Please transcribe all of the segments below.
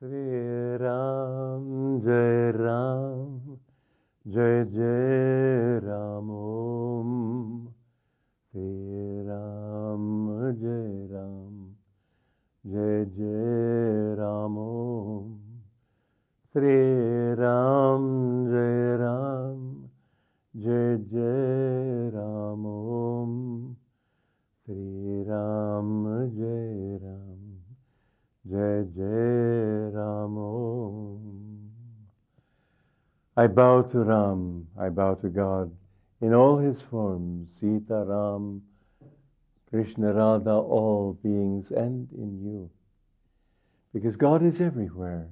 Sri Ram, Jai Ram, Jai Jai Ram Om. Sri Ram, Jai Ram, Jai Jai Ram Om. Sri Ram, Jai Ram, Jai Jai Ram Om. Sri Ram, Jai Ram, Jai Jai Ram Om. I bow to Ram, I bow to God in all his forms, Sita, Ram, Krishna, Radha, all beings, and in you. Because God is everywhere.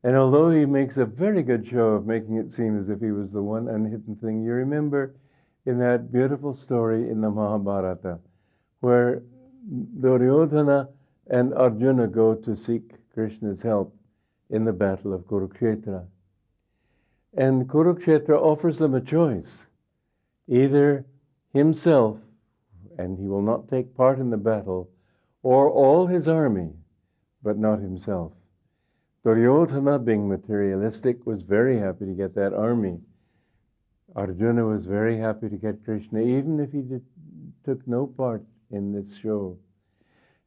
And although he makes a very good show of making it seem as if he was the one unhidden thing, you remember in that beautiful story in the Mahabharata, where Duryodhana and Arjuna go to seek Krishna's help in the battle of Kurukshetra. And Kurukshetra offers them a choice. Either himself, and he will not take part in the battle, or all his army, but not himself. Duryodhana, being materialistic, was very happy to get that army. Arjuna was very happy to get Krishna, even if he took no part in this show.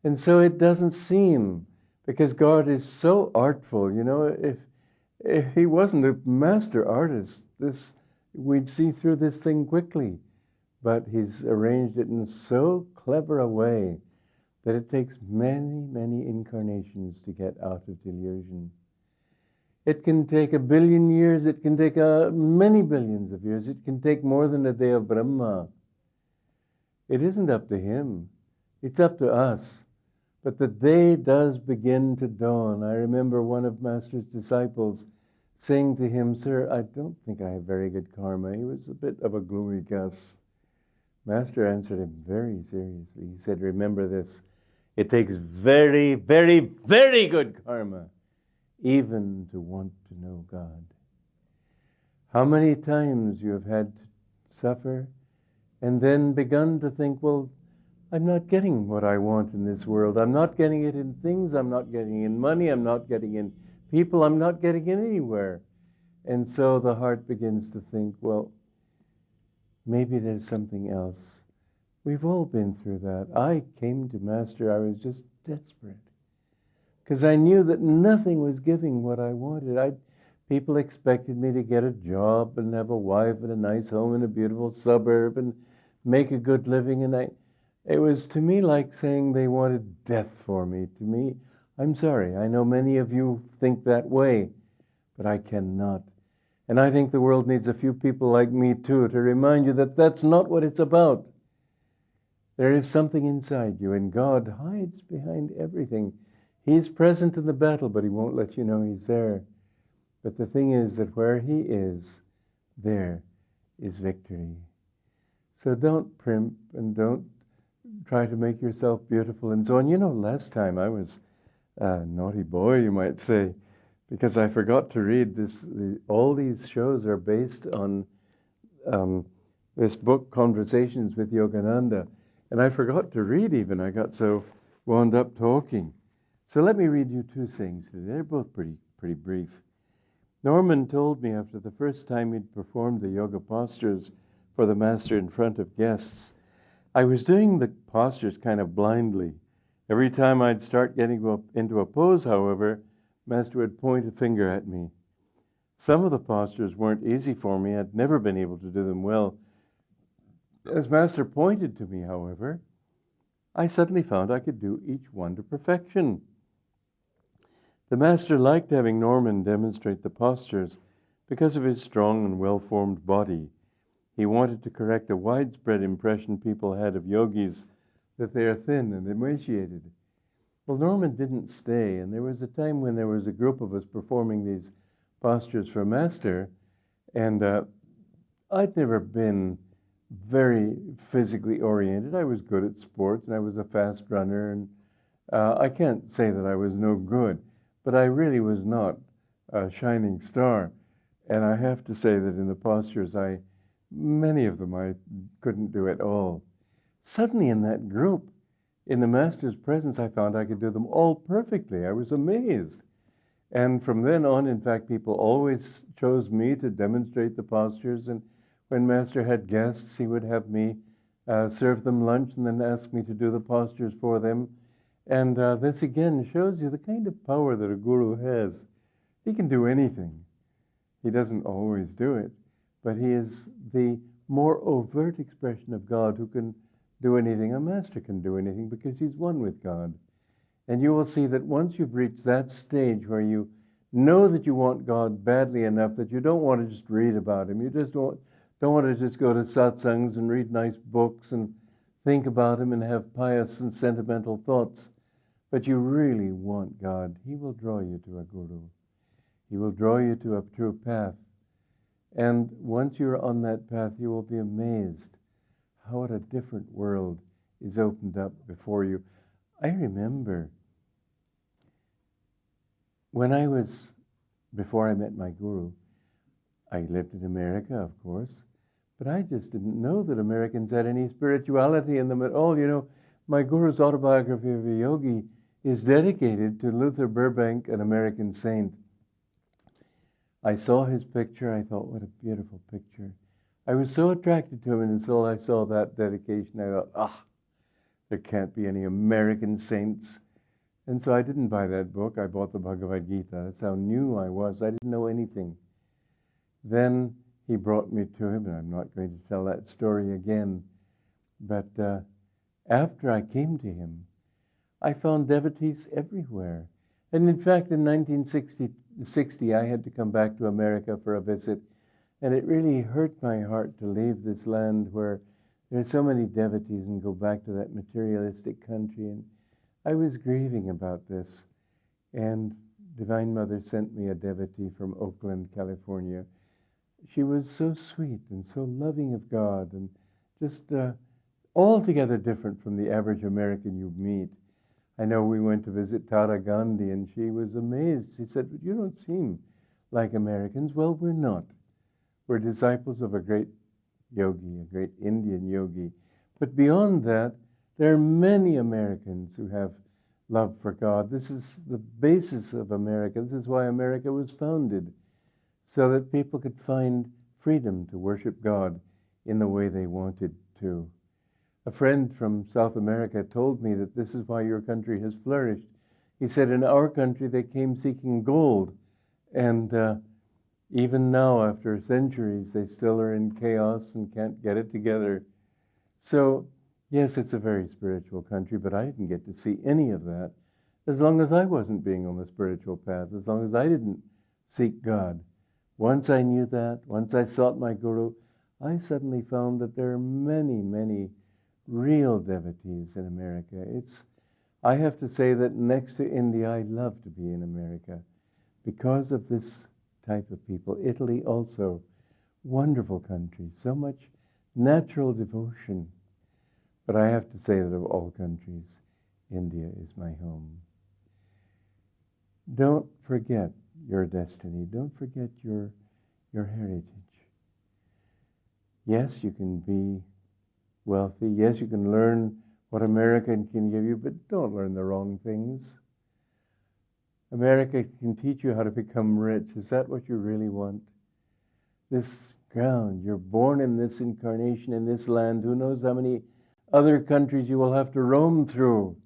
And so it doesn't seem, because God is so artful, you know, if he wasn't a master artist, we'd see through this thing quickly. But he's arranged it in so clever a way that it takes many, many incarnations to get out of delusion. It can take 1 billion years, it can take many billions of years, it can take more than a day of Brahma. It isn't up to him, it's up to us. But the day does begin to dawn. I remember one of Master's disciples saying to him, "Sir, I don't think I have very good karma." He was a bit of a gloomy Gus. Master answered him very seriously. He said, "Remember this, it takes very, very, very good karma even to want to know God." How many times you have had to suffer and then begun to think, well, I'm not getting what I want in this world. I'm not getting it in things. I'm not getting it in money. I'm not getting it in people. I'm not getting it anywhere. And so the heart begins to think, well, maybe there's something else. We've all been through that. I came to Master, I was just desperate. Because I knew that nothing was giving what I wanted. People expected me to get a job and have a wife and a nice home in a beautiful suburb and make a good living. And it was to me like saying they wanted death for me. To me, I'm sorry, I know many of you think that way, but I cannot. And I think the world needs a few people like me too to remind you that that's not what it's about. There is something inside you, and God hides behind everything. He's present in the battle, but he won't let you know he's there. But the thing is that where he is, there is victory. So don't primp and don't try to make yourself beautiful and so on. You know, last time I was a naughty boy, you might say, because I forgot to read this. All these shows are based on this book, Conversations with Yogananda. And I forgot to read even. I got so wound up talking. So let me read you 2 things today. They're both pretty brief. Norman told me after the first time he'd performed the yoga postures for the Master in front of guests, I was doing the postures kind of blindly. Every time I'd start getting into a pose, however, Master would point a finger at me. Some of the postures weren't easy for me. I'd never been able to do them well. As Master pointed to me, however, I suddenly found I could do each one to perfection. The Master liked having Norman demonstrate the postures because of his strong and well-formed body. He wanted to correct a widespread impression people had of yogis that they are thin and emaciated. Well, Norman didn't stay, and there was a time when there was a group of us performing these postures for Master, and I'd never been very physically oriented. I was good at sports, and I was a fast runner, and I can't say that I was no good, but I really was not a shining star. And I have to say that in the postures, many of them I couldn't do at all. Suddenly in that group, in the Master's presence, I found I could do them all perfectly. I was amazed. And from then on, in fact, people always chose me to demonstrate the postures. And when Master had guests, he would have me serve them lunch and then ask me to do the postures for them. And this again shows you the kind of power that a guru has. He can do anything. He doesn't always do it, but he is the more overt expression of God who can do anything. A master can do anything because he's one with God. And you will see that once you've reached that stage where you know that you want God badly enough that you don't want to just read about him, you just don't want to just go to satsangs and read nice books and think about him and have pious and sentimental thoughts, but you really want God, he will draw you to a guru. He will draw you to a true path. And once you're on that path, you will be amazed how what a different world is opened up before you. I remember before I met my guru, I lived in America, of course, but I just didn't know that Americans had any spirituality in them at all. You know, my guru's Autobiography of a Yogi is dedicated to Luther Burbank, an American saint. I saw his picture, I thought, what a beautiful picture. I was so attracted to him, and until I saw that dedication, I thought, there can't be any American saints. And so I didn't buy that book. I bought the Bhagavad Gita. That's how new I was. I didn't know anything. Then he brought me to him, and I'm not going to tell that story again. But after I came to him, I found devotees everywhere. And in fact, in 1960, I had to come back to America for a visit. And it really hurt my heart to leave this land where there are so many devotees and go back to that materialistic country. And I was grieving about this. And Divine Mother sent me a devotee from Oakland, California. She was so sweet and so loving of God and just altogether different from the average American you meet. I know we went to visit Tara Gandhi and she was amazed. She said, "But you don't seem like Americans." Well, we're not. We're disciples of a great yogi, a great Indian yogi. But beyond that, there are many Americans who have love for God. This is the basis of America. This is why America was founded, so that people could find freedom to worship God in the way they wanted to. A friend from South America told me that this is why your country has flourished. He said, in our country they came seeking gold, and even now, after centuries, they still are in chaos and can't get it together. So, yes, it's a very spiritual country, but I didn't get to see any of that as long as I wasn't being on the spiritual path, as long as I didn't seek God. Once I knew that, once I sought my guru, I suddenly found that there are many, many real devotees in America. I have to say that next to India, I love to be in America because of this type of people. Italy also, wonderful country, so much natural devotion. But I have to say that of all countries, India is my home. Don't forget your destiny. Don't forget your heritage. Yes, you can be wealthy. Yes, you can learn what America can give you, but don't learn the wrong things. America can teach you how to become rich. Is that what you really want? This ground, you're born in this incarnation, in this land. Who knows how many other countries you will have to roam through.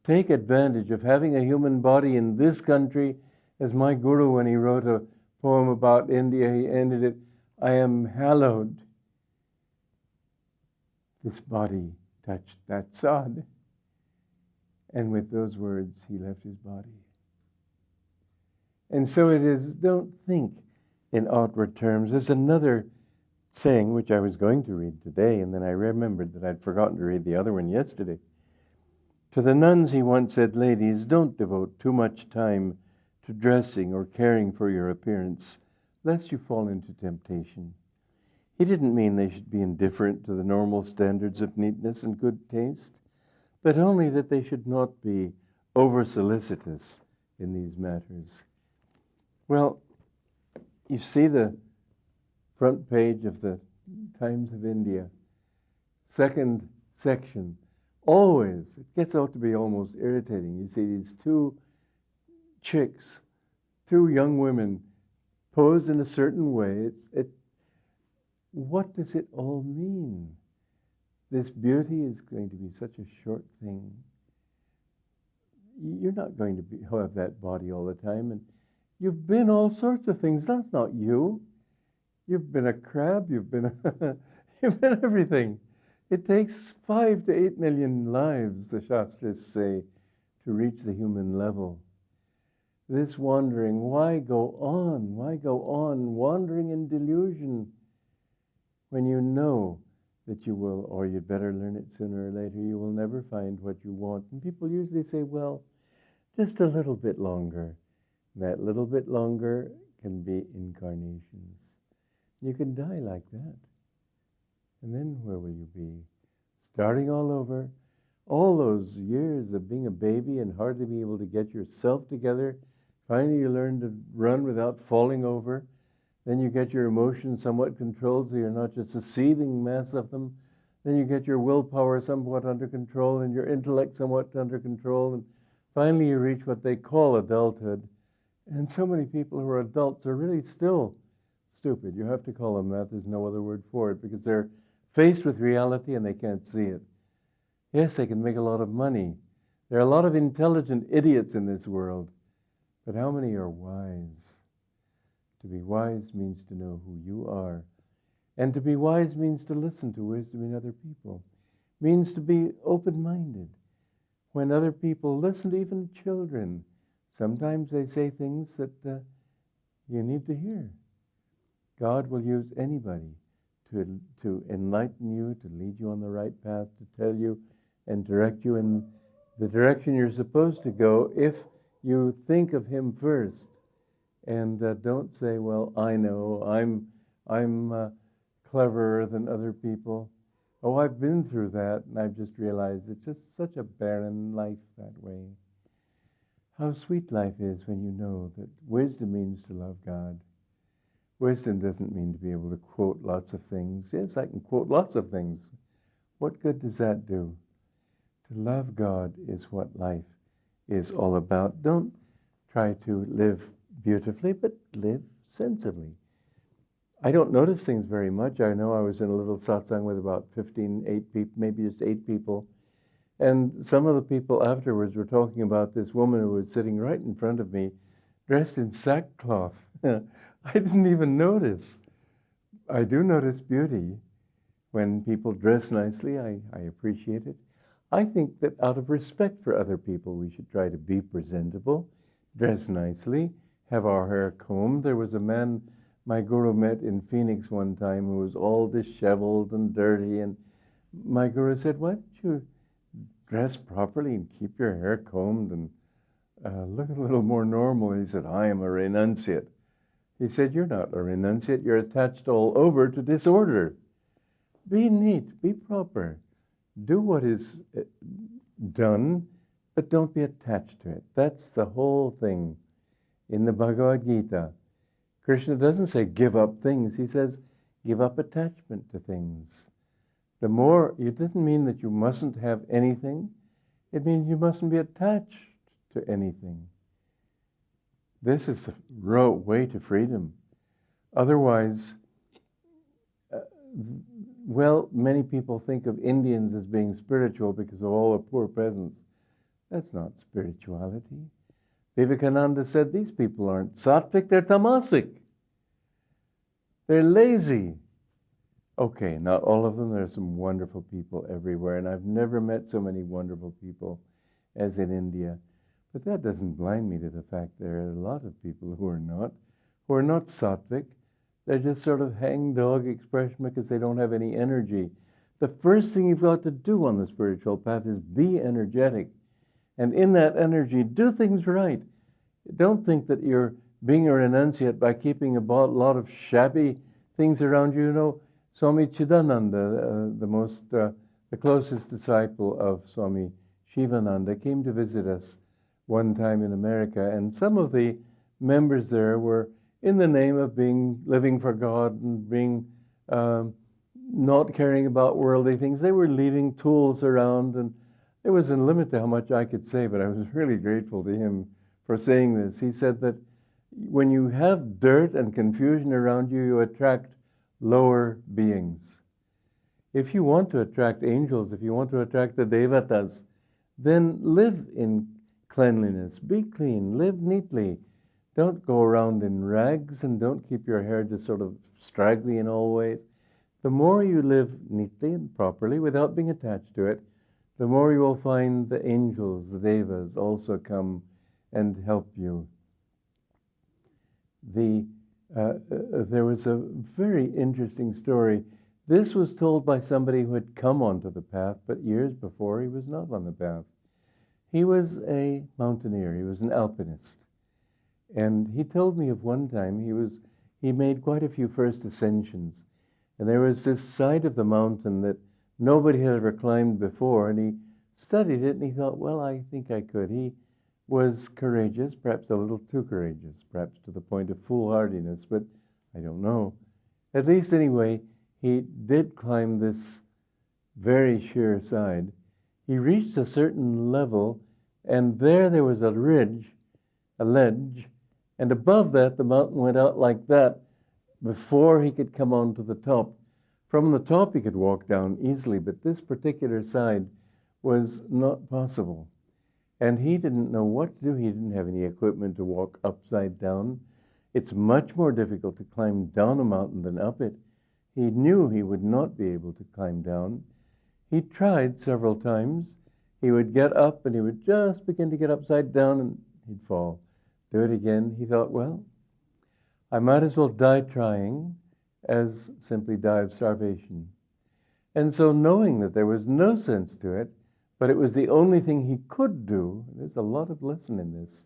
Take advantage of having a human body in this country. As my guru, when he wrote a poem about India, he ended it, "I am hallowed. This body touched that sod." And with those words, he left his body. And so it is, don't think in outward terms. There's another saying, which I was going to read today, and then I remembered that I'd forgotten to read the other one yesterday. To the nuns he once said, "Ladies, don't devote too much time to dressing or caring for your appearance, lest you fall into temptation." He didn't mean they should be indifferent to the normal standards of neatness and good taste, but only that they should not be over-solicitous in these matters. Well, you see the front page of the Times of India, second section. Always, it gets out to be almost irritating. You see these two chicks two young women posed in a certain way. What does it all mean? This beauty is going to be such a short thing. You're not going to have that body all the time, and you've been all sorts of things. That's not you. You've been a crab. You've been you've been everything. It takes 5 to 8 million lives, the Shastras say, to reach the human level. This wandering, why go on? Why go on wandering in delusion when you know that you will, or you'd better learn it sooner or later, you will never find what you want. And people usually say, well, just a little bit longer. That little bit longer can be incarnations. You can die like that. And then where will you be? Starting all over. All those years of being a baby and hardly being able to get yourself together. Finally you learn to run without falling over. Then you get your emotions somewhat controlled so you're not just a seething mess of them. Then you get your willpower somewhat under control and your intellect somewhat under control. And finally you reach what they call adulthood. And so many people who are adults are really still stupid. You have to call them that. There's no other word for it because they're faced with reality and they can't see it. Yes, they can make a lot of money. There are a lot of intelligent idiots in this world. But how many are wise? To be wise means to know who you are. And to be wise means to listen to wisdom in other people. Means to be open-minded. When other people listen to even children, sometimes they say things that you need to hear. God will use anybody to enlighten you, to lead you on the right path, to tell you and direct you in the direction you're supposed to go if you think of Him first. And don't say, well, I know, I'm cleverer than other people. Oh, I've been through that, and I've just realized it's just such a barren life that way. How sweet life is when you know that wisdom means to love God. Wisdom doesn't mean to be able to quote lots of things. Yes, I can quote lots of things. What good does that do? To love God is what life is all about. Don't try to live beautifully, but live sensibly. I don't notice things very much. I know I was in a little satsang with about 8 people, maybe just 8 people. And some of the people afterwards were talking about this woman who was sitting right in front of me, dressed in sackcloth. I didn't even notice. I do notice beauty. When people dress nicely, I appreciate it. I think that out of respect for other people, we should try to be presentable, dress nicely, have our hair combed. There was a man my guru met in Phoenix one time who was all disheveled and dirty, and my guru said, why don't you dress properly and keep your hair combed and look a little more normal? He said, I am a renunciate. He said, you're not a renunciate, you're attached all over to disorder. Be neat, be proper. Do what is done, but don't be attached to it. That's the whole thing. In the Bhagavad Gita, Krishna doesn't say give up things. He says give up attachment to things. The more, it doesn't mean that you mustn't have anything. It means you mustn't be attached to anything. This is the way to freedom. Otherwise, well, many people think of Indians as being spiritual because of all the poor peasants. That's not spirituality. Vivekananda said these people aren't sattvic, they're tamasic. They're lazy. Okay, not all of them. There are some wonderful people everywhere, and I've never met so many wonderful people as in India. But that doesn't blind me to the fact there are a lot of people who are not sattvic. They're just sort of hang-dog expression because they don't have any energy. The first thing you've got to do on the spiritual path is be energetic. And in that energy, do things right. Don't think that you're being a renunciate by keeping a lot of shabby things around you. You know, Swami Chidananda, the closest disciple of Swami Shivananda, came to visit us one time in America, and some of the members there were in the name of living for God and being not caring about worldly things. They were leaving tools around, and it was a limit to how much I could say, but I was really grateful to him for saying this. He said that when you have dirt and confusion around you, you attract lower beings. If you want to attract angels, if you want to attract the devatas, then live in cleanliness, be clean, live neatly. Don't go around in rags and don't keep your hair just sort of straggly in all ways. The more you live neatly and properly without being attached to it, the more you will find the angels, the devas, also come and help you. There was a very interesting story. This was told by somebody who had come onto the path, but years before he was not on the path. He was a mountaineer, he was an alpinist. And he told me of one time he made quite a few first ascensions. And there was this side of the mountain that nobody had ever climbed before, and he studied it and he thought, well, I think I could. He was courageous, perhaps a little too courageous, perhaps to the point of foolhardiness, but I don't know. At least anyway, he did climb this very sheer side. He reached a certain level, and there was a ridge, a ledge, and above that the mountain went out like that before he could come onto the top. From the top he could walk down easily, but this particular side was not possible. And he didn't know what to do. He didn't have any equipment to walk upside down. It's much more difficult to climb down a mountain than up it. He knew he would not be able to climb down. He tried several times. He would get up and he would just begin to get upside down and he'd fall. Do it again. He thought, well, I might as well die trying as simply die of starvation. And so knowing that there was no sense to it, but it was the only thing he could do, there's a lot of lesson in this.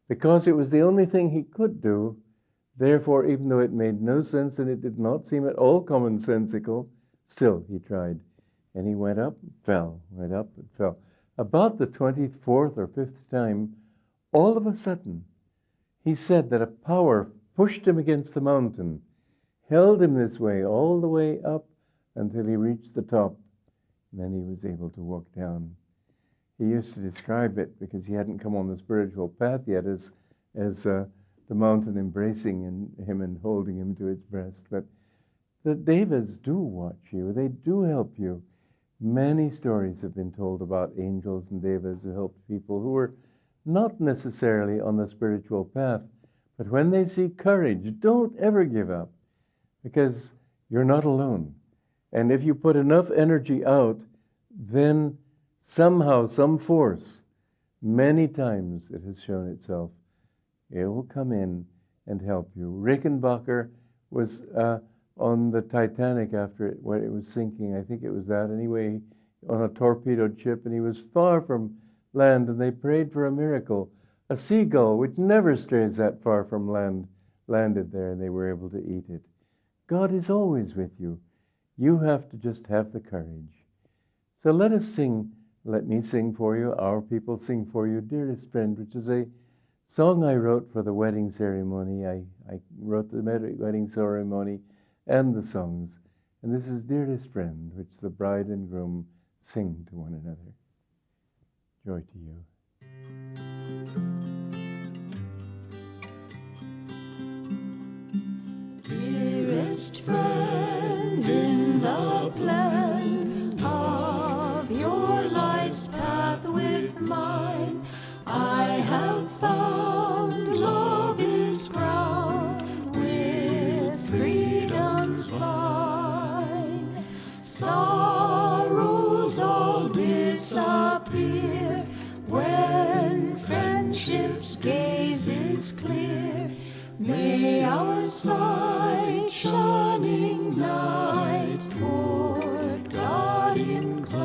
Because it was the only thing he could do, therefore, even though it made no sense and it did not seem at all commonsensical, still he tried. And he went up and fell, went up and fell. About the 24th or 5th time, all of a sudden, he said that a power pushed him against the mountain, held him this way, all the way up until he reached the top. And then he was able to walk down. He used to describe it, because he hadn't come on the spiritual path yet, as the mountain embracing him and holding him to its breast. But the devas do watch you. They do help you. Many stories have been told about angels and devas who helped people who were not necessarily on the spiritual path. But when they see courage, don't ever give up, because you're not alone. And if you put enough energy out, then somehow, some force, many times it has shown itself, it will come in and help you. Rickenbacker was on the Titanic after it was sinking. I think it was that anyway, on a torpedoed ship, and he was far from land, and they prayed for a miracle. A seagull, which never strays that far from land, landed there, and they were able to eat it. God is always with you. You have to just have the courage. So let us sing, let me sing for you, our people sing for you, dearest friend, which is a song I wrote for the wedding ceremony. I wrote the wedding ceremony and the songs. And this is Dearest Friend, which the bride and groom sing to one another. Joy to you. Dearest friend, in the blend of your life's path with mine, I have found love is crowned with freedom's vine. Sorrows all disappear when friendship's gaze is clear. May our sight shining light toward God incline.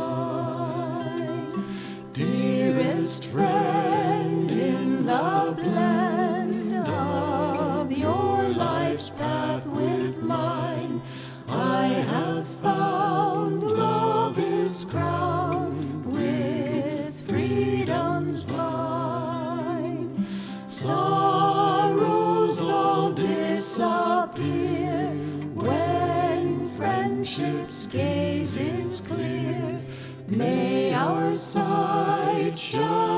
Dearest friend, in the blend of your life's path with mine, I have found love is crowned with freedom's vine. Sorrows all disappear when friendship's gaze is clear. May our sight shine